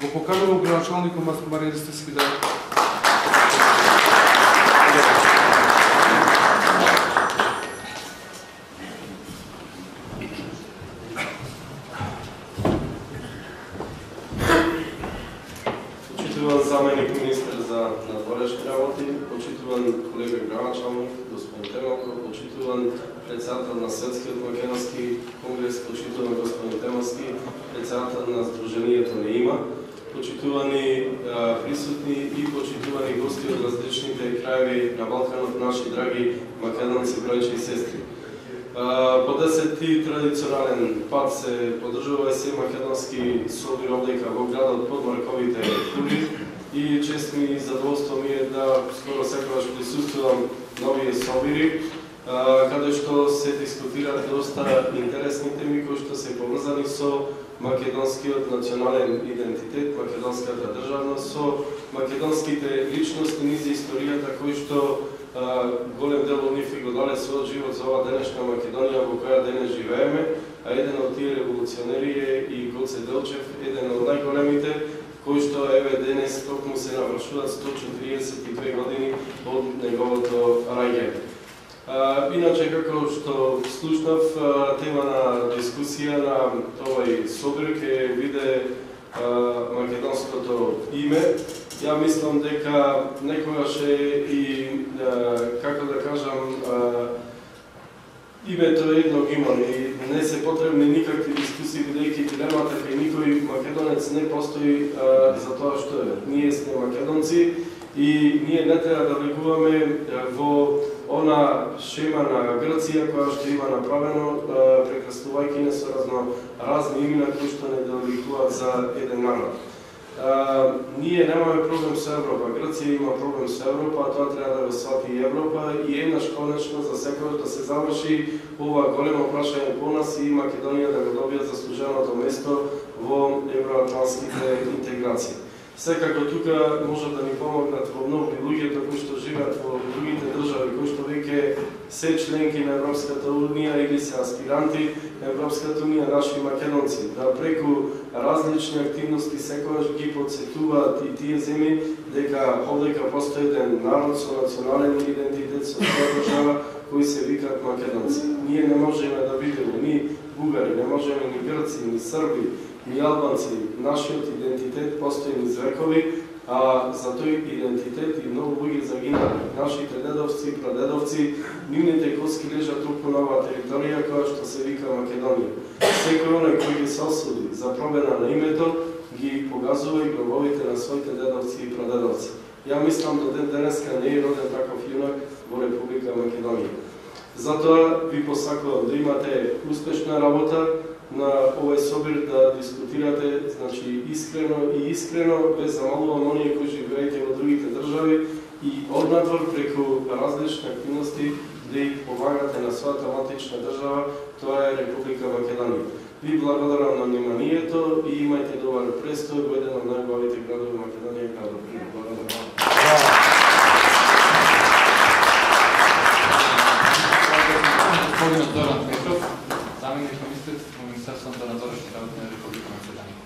Го поканувам градоначалникот Марин Ристевски да Почитуван заменик министр за надворешни работи, почитуван колега градоначалник, господин Темелко, почитуван председател на Светскиот македонски конгрес, почитуван господин Темелски, председател на Сдружението НЕИМА, почитувани присутни и почитувани гости от различните краеви на Балканот, наши драги македонци, браќа и сестри. По 10-ти традиционален пат се подржува се македонски собир овдека во градот под Марковите кули и чест ми и задоволство ми е да скоро секогаш присуствувам на овие собири, каде што се дискутираат доста интересни теми кои што се поврзани со македонскиот национален идентитет, македонската државност, со македонските личности низ историјата кои што голем дел од нив го дале својот живот за оваа денешна Македонија во која денес живееме, а еден од тие револуционери е и Гоце Делчев, еден од најголемите, кои што еве денес токму се навршуваат 142 години од неговото раѓање. Иначе, како што слушнав, тема на дискусија на овој собир ќе биде македонското име. Ја мислам дека некогаш е и, како да кажам, името е едно имано и не се потребни никакви дискусии, бидејќи дилемата кај никој македонец не постои за тоа што е. Ние сме македонци и ние не треба да влегуваме во она шема на Грција која што има направено, прекраснувајќи несоразно разни имена кои што не довикуваат за еден народ. Ние немаме проблем со Европа, Грција има проблем со Европа, а тоа треба да го свати и Европа и еднаш конечно за секој да се заврши ова големо прашање по нас и Македонија да го добија заслуженото место во евроатлантските интеграции. Секако тука може да ни помогнат во многу луѓето кои што живеат во другите држави, кои што веќе се членки на Европската унија или се аспиранти на Европската унија, наши македонци, да преку различни активности секогаш ги потсетуваат и тие земји дека овдека постои еден народ со национален идентитет, со своја држава, кои се викаат македонци. Ние не можеме да бидеме ни бугари, не можеме ни грци, ни срби, ни албанци. Нашиот идентитет постои низ векови, а за тој идентитет и многу луѓе загинали. Нашите дедовци, прадедовци, нивните коски лежат токму на оваа територија која што се вика Македонија. Секој оној кој ги се осуди за промена на името, ги погазува и гробовите на своите дедовци и прадедовци. Ја мислам до ден денеска не е роден таков јунак во Република Македонија. Затоа ви посакувам да имате успешна работа на овој собир, да дискутирате, значи искрено, без замалувам оние кои живеете во другите држави и однадвор преку различни активности да ги помагате на својата матична држава, тоа е Република Македонија. Ви благодарам на вниманието и имајте добар престој во еден од најубавите градови во Македонија, градот Прилеп. Благодарам. Господин Зоран Петров, заменик министр во Министерството на надворешните работи на Република Македонија.